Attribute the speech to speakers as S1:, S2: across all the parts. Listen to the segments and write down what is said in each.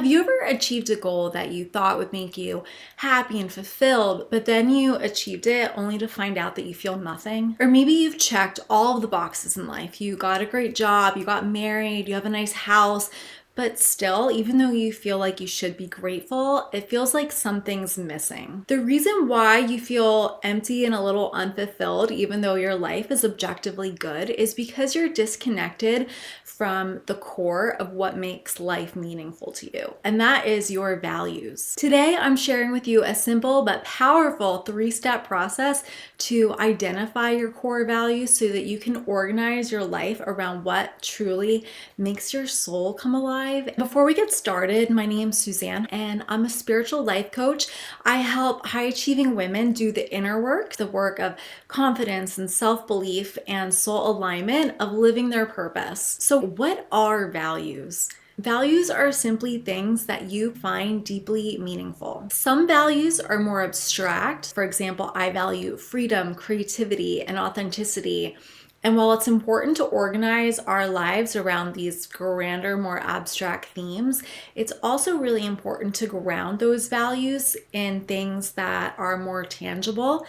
S1: Have you ever achieved a goal that you thought would make you happy and fulfilled, but then you achieved it only to find out that you feel nothing? Or maybe you've checked all of the boxes in life. You got a great job, you got married, you have a nice house, but still, even though you feel like you should be grateful, it feels like something's missing. The reason why you feel empty and a little unfulfilled, even though your life is objectively good, is because you're disconnected from the core of what makes life meaningful to you, and that is your values. Today, I'm sharing with you a simple but powerful 3-step process to identify your core values so that you can organize your life around what truly makes your soul come alive. Before we get started, my name's Suzanne and I'm a spiritual life coach. I help high-achieving women do the inner work, the work of confidence and self-belief and soul alignment of living their purpose. So what are values? Values are simply things that you find deeply meaningful. Some values are more abstract. For example, I value freedom, creativity, and authenticity. And while it's important to organize our lives around these grander, more abstract themes, it's also really important to ground those values in things that are more tangible,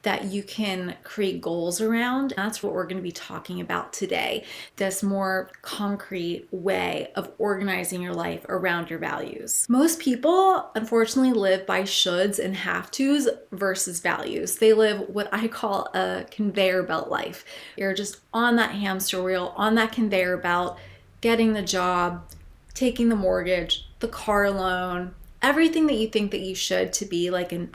S1: that you can create goals around. That's what we're going to be talking about today, this more concrete way of organizing your life around your values. Most people, unfortunately, live by shoulds and have-tos versus values. They live what I call a conveyor belt life. You're just on that hamster wheel, on that conveyor belt, getting the job, taking the mortgage, the car loan, everything that you think that you should to be like a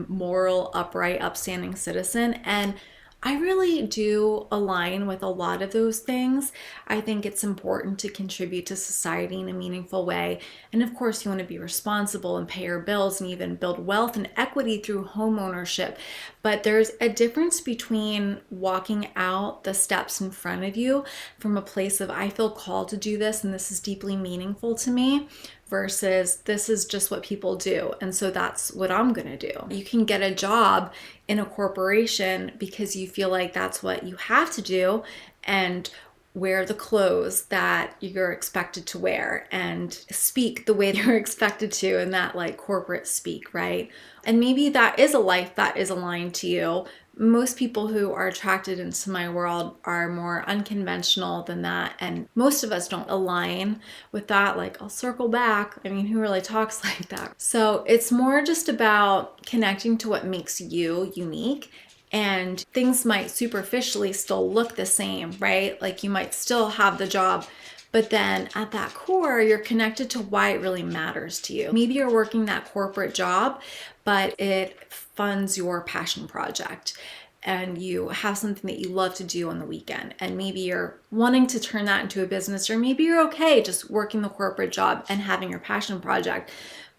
S1: moral, upright, upstanding citizen. And I really do align with a lot of those things. I think it's important to contribute to society in a meaningful way. And of course, you want to be responsible and pay your bills and even build wealth and equity through home ownership. But there's a difference between walking out the steps in front of you from a place of, I feel called to do this and this is deeply meaningful to me, versus this is just what people do. And so that's what I'm going to do. You can get a job in a corporation because you feel like that's what you have to do and wear the clothes that you're expected to wear and speak the way you're expected to in that like corporate speak, right? And maybe that is a life that is aligned to you. Most people who are attracted into my world are more unconventional than that. And most of us don't align with that. Like, I'll circle back. I mean, who really talks like that? So it's more just about connecting to what makes you unique. And things might superficially still look the same, right? Like you might still have the job, but then at that core, you're connected to why it really matters to you. Maybe you're working that corporate job, but it funds your passion project and you have something that you love to do on the weekend. And maybe you're wanting to turn that into a business, or maybe you're okay just working the corporate job and having your passion project.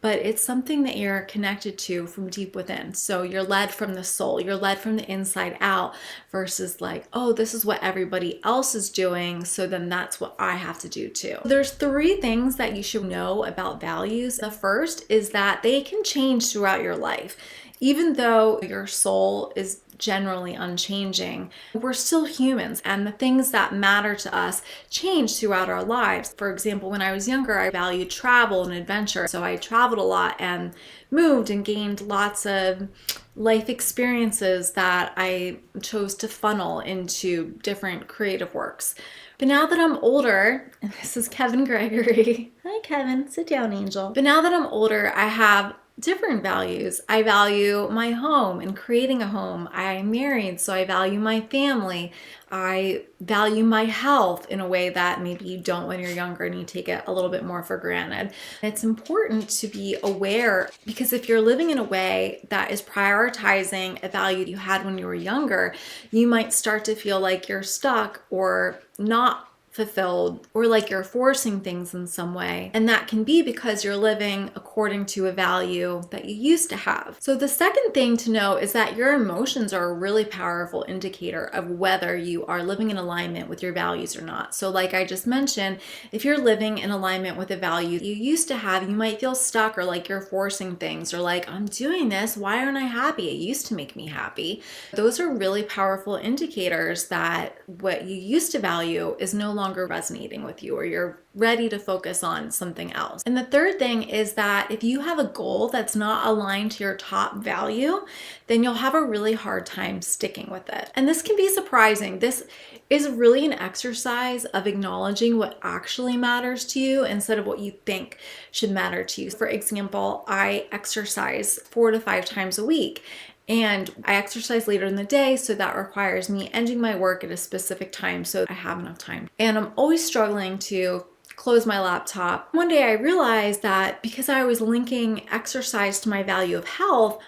S1: But it's something that you're connected to from deep within. So you're led from the soul, you're led from the inside out versus like, oh, this is what everybody else is doing, so then that's what I have to do too. There's 3 things that you should know about values. The first is that they can change throughout your life. Even though your soul is generally unchanging, we're still humans, and the things that matter to us change throughout our lives. For example, when I was younger, I valued travel and adventure. So I traveled a lot and moved and gained lots of life experiences that I chose to funnel into different creative works. But now that I'm older, and this is Kevin Gregory. Hi, Kevin. Sit down, angel. But now that I'm older, I have different values. I value my home and creating a home. I'm married, so I value my family. I value my health in a way that maybe you don't when you're younger and you take it a little bit more for granted. It's important to be aware, because if you're living in a way that is prioritizing a value you had when you were younger, you might start to feel like you're stuck or not fulfilled, or like you're forcing things in some way. And that can be because you're living according to a value that you used to have. So the second thing to know is that your emotions are a really powerful indicator of whether you are living in alignment with your values or not. So like I just mentioned, if you're living in alignment with a value you used to have, you might feel stuck or like you're forcing things, or like, I'm doing this, why aren't I happy? It used to make me happy. Those are really powerful indicators that what you used to value is no longer longer resonating with you, or you're ready to focus on something else. And the third thing is that if you have a goal that's not aligned to your top value, then you'll have a really hard time sticking with it. And this can be surprising. This is really an exercise of acknowledging what actually matters to you instead of what you think should matter to you. For example, I exercise 4 to 5 times a week. And I exercise later in the day, so that requires me ending my work at a specific time so I have enough time. And I'm always struggling to close my laptop. One day I realized that because I was linking exercise to my value of health,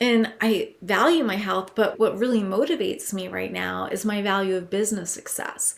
S1: and I value my health, but what really motivates me right now is my value of business success.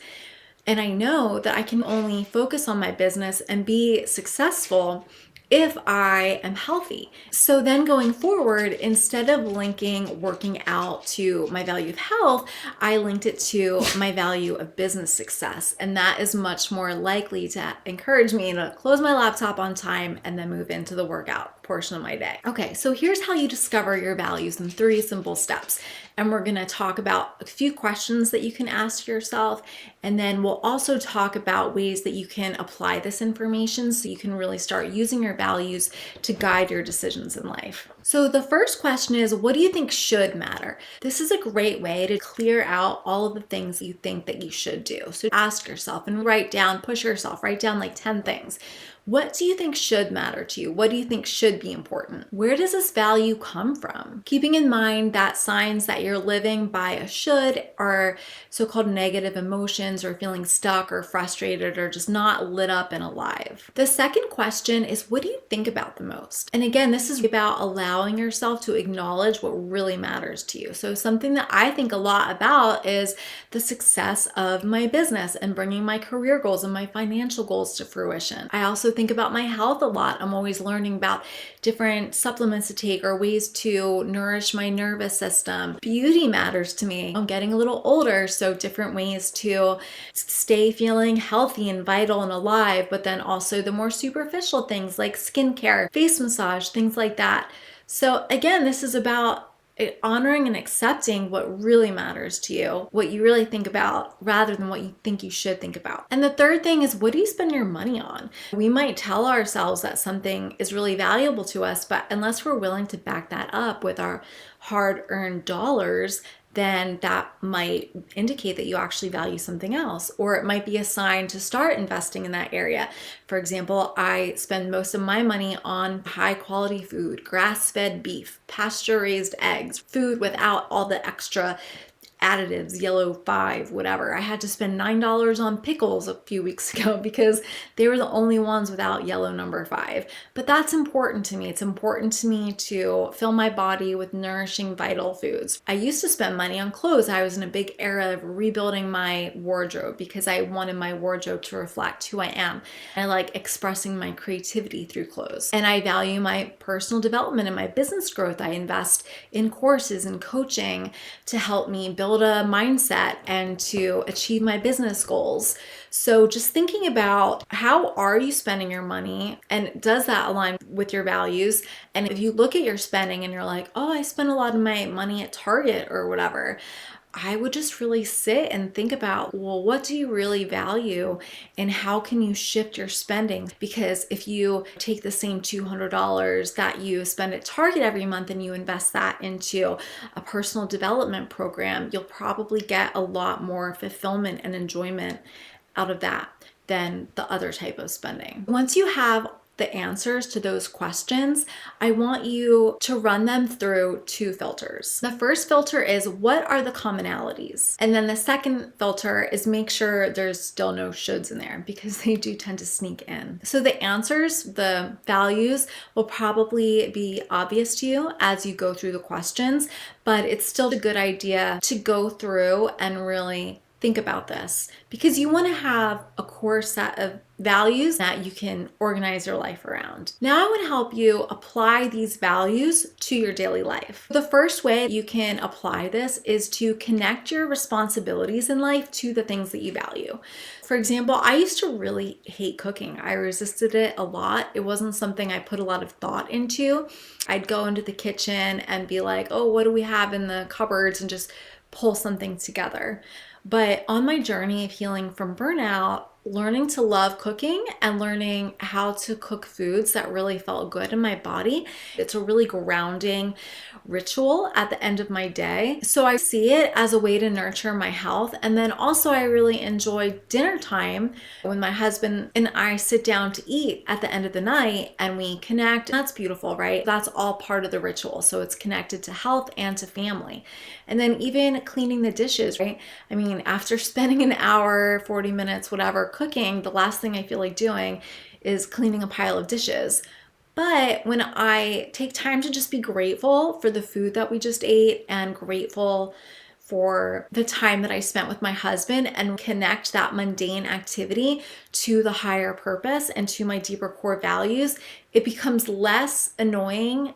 S1: And I know that I can only focus on my business and be successful if I am healthy. So then going forward, instead of linking working out to my value of health, I linked it to my value of business success. And that is much more likely to encourage me to close my laptop on time and then move into the workout portion of my day. Okay, so here's how you discover your values in 3 simple steps. And we're gonna talk about a few questions that you can ask yourself. And then we'll also talk about ways that you can apply this information so you can really start using your values to guide your decisions in life. So the first question is, what do you think should matter? This is a great way to clear out all of the things you think that you should do. So ask yourself and push yourself, write down like 10 things. What do you think should matter to you? What do you think should be important? Where does this value come from? Keeping in mind that signs that you're living by a should are so-called negative emotions, or feeling stuck or frustrated or just not lit up and alive. The second question is, what do you think about the most? And again, this is about allowing yourself to acknowledge what really matters to you. So something that I think a lot about is the success of my business and bringing my career goals and my financial goals to fruition. I also think about my health a lot. I'm always learning about different supplements to take or ways to nourish my nervous system. Beauty matters to me. I'm getting a little older, so different ways to stay feeling healthy and vital and alive, but then also the more superficial things like skincare, face massage, things like that. So again, this is about honoring and accepting what really matters to you, what you really think about, rather than what you think you should think about. And the third thing is, what do you spend your money on? We might tell ourselves that something is really valuable to us, but unless we're willing to back that up with our hard-earned dollars, then that might indicate that you actually value something else, or it might be a sign to start investing in that area. For example, I spend most of my money on high quality food, grass-fed beef, pasture-raised eggs, food without all the extra additives, yellow 5, whatever. I had to spend $9 on pickles a few weeks ago because they were the only ones without yellow number 5. But that's important to me. It's important to me to fill my body with nourishing, vital foods. I used to spend money on clothes. I was in a big era of rebuilding my wardrobe because I wanted my wardrobe to reflect who I am. I like expressing my creativity through clothes. And I value my personal development and my business growth. I invest in courses and coaching to help me build a mindset and to achieve my business goals. So just thinking about, how are you spending your money, and does that align with your values? And if you look at your spending and you're like, oh, I spend a lot of my money at Target or whatever, I would just really sit and think about, well, what do you really value and how can you shift your spending? Because if you take the same $200 that you spend at Target every month and you invest that into a personal development program, you'll probably get a lot more fulfillment and enjoyment out of that than the other type of spending. Once you have the answers to those questions, I want you to run them through 2 filters. The first filter is, what are the commonalities? And then the second filter is, make sure there's still no shoulds in there, because they do tend to sneak in. So the answers, the values, will probably be obvious to you as you go through the questions, but it's still a good idea to go through and really think about this, because you want to have a core set of values that you can organize your life around. Now I want to help you apply these values to your daily life. The first way you can apply this is to connect your responsibilities in life to the things that you value. For example, I used to really hate cooking. I resisted it a lot. It wasn't something I put a lot of thought into. I'd go into the kitchen and be like, oh, what do we have in the cupboards, and just pull something together. But on my journey of healing from burnout, learning to love cooking and learning how to cook foods that really felt good in my body, it's a really grounding ritual at the end of my day. So I see it as a way to nurture my health. And then also, I really enjoy dinner time when my husband and I sit down to eat at the end of the night and we connect. That's beautiful, right? That's all part of the ritual. So it's connected to health and to family. And then even cleaning the dishes, right? I mean, after spending an hour, 40 minutes, whatever, cooking, the last thing I feel like doing is cleaning a pile of dishes. But when I take time to just be grateful for the food that we just ate and grateful for the time that I spent with my husband and connect that mundane activity to the higher purpose and to my deeper core values, it becomes less annoying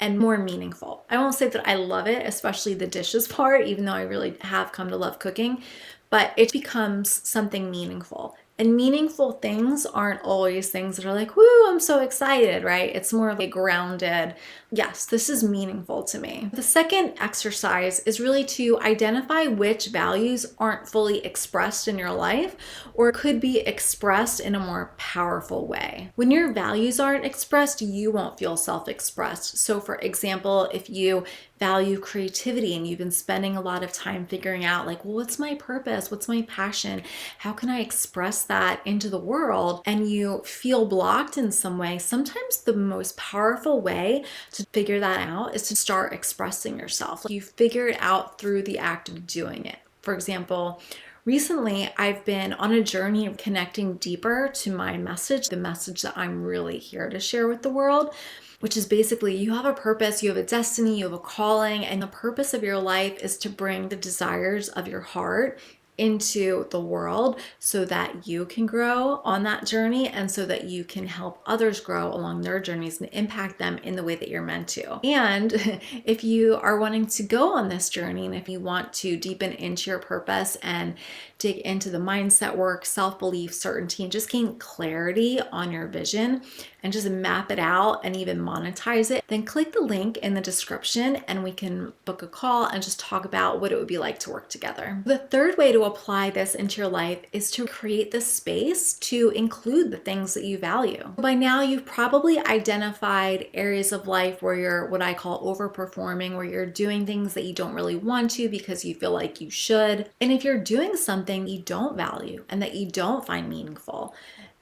S1: and more meaningful. I won't say that I love it, especially the dishes part, even though I really have come to love cooking, but it becomes something meaningful. And meaningful things aren't always things that are like, woo, I'm so excited, right? It's more of a grounded, yes, this is meaningful to me. The second exercise is really to identify which values aren't fully expressed in your life or could be expressed in a more powerful way. When your values aren't expressed, you won't feel self-expressed. So for example, if you value creativity and you've been spending a lot of time figuring out like, well, what's my purpose? What's my passion? How can I express that into the world? And you feel blocked in some way, sometimes the most powerful way to figure that out is to start expressing yourself. You figure it out through the act of doing it. For example, recently, I've been on a journey of connecting deeper to my message, the message that I'm really here to share with the world, which is basically you have a purpose, you have a destiny, you have a calling, and the purpose of your life is to bring the desires of your heart into the world so that you can grow on that journey and so that you can help others grow along their journeys and impact them in the way that you're meant to. And if you are wanting to go on this journey and if you want to deepen into your purpose and dig into the mindset work, self-belief, certainty, and just gain clarity on your vision and just map it out and even monetize it, then click the link in the description and we can book a call and just talk about what it would be like to work together. The third way to apply this into your life is to create the space to include the things that you value. By now, you've probably identified areas of life where you're what I call overperforming, where you're doing things that you don't really want to because you feel like you should. And if you're doing something you don't value and that you don't find meaningful,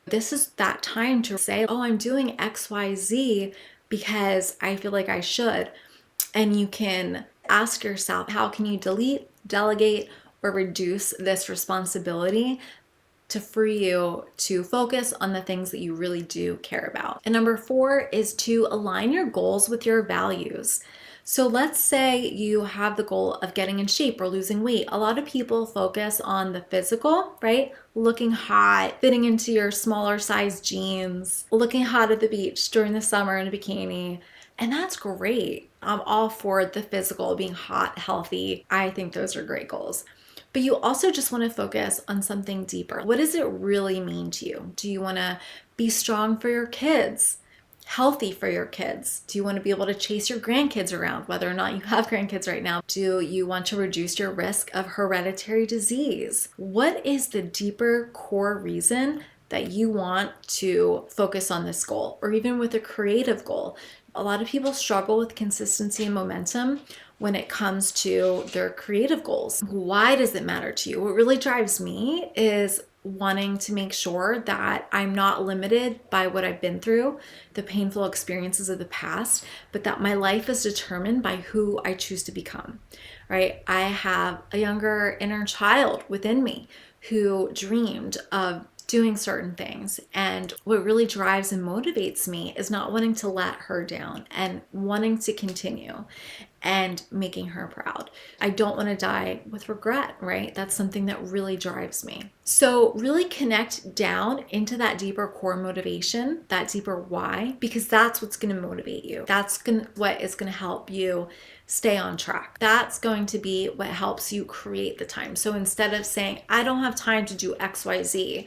S1: this is that time to say, oh, I'm doing XYZ because I feel like I should. And you can ask yourself, how can you delete, delegate, or reduce this responsibility to free you to focus on the things that you really do care about? And number 4 is to align your goals with your values. So let's say you have the goal of getting in shape or losing weight. A lot of people focus on the physical, right? Looking hot, fitting into your smaller size jeans, looking hot at the beach during the summer in a bikini. And that's great. I'm all for the physical, being hot, healthy. I think those are great goals. But you also just want to focus on something deeper. What does it really mean to you? Do you want to be strong for your kids? Healthy for your kids? Do you want to be able to chase your grandkids around, whether or not you have grandkids right now? Do you want to reduce your risk of hereditary disease? What is the deeper core reason that you want to focus on this goal, or even with a creative goal? A lot of people struggle with consistency and momentum when it comes to their creative goals. Why does it matter to you? What really drives me is wanting to make sure that I'm not limited by what I've been through, the painful experiences of the past, but that my life is determined by who I choose to become, right? I have a younger inner child within me who dreamed of doing certain things. And what really drives and motivates me is not wanting to let her down and wanting to continue and making her proud. I don't want to die with regret, right? That's something that really drives me. So really connect down into that deeper core motivation, that deeper why, because that's what's going to motivate you. That's what is going to help you stay on track. That's going to be what helps you create the time. So instead of saying, I don't have time to do XYZ,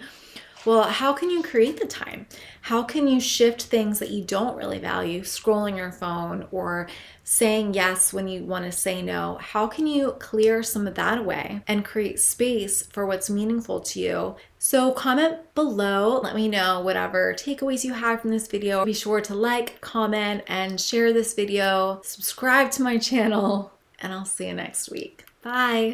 S1: Well, how can you create the time? How can you shift things that you don't really value, scrolling your phone or saying yes when you want to say no? How can you clear some of that away and create space for what's meaningful to you? So comment below, let me know whatever takeaways you had from this video. Be sure to like, comment, and share this video. Subscribe to my channel, and I'll see you next week. Bye.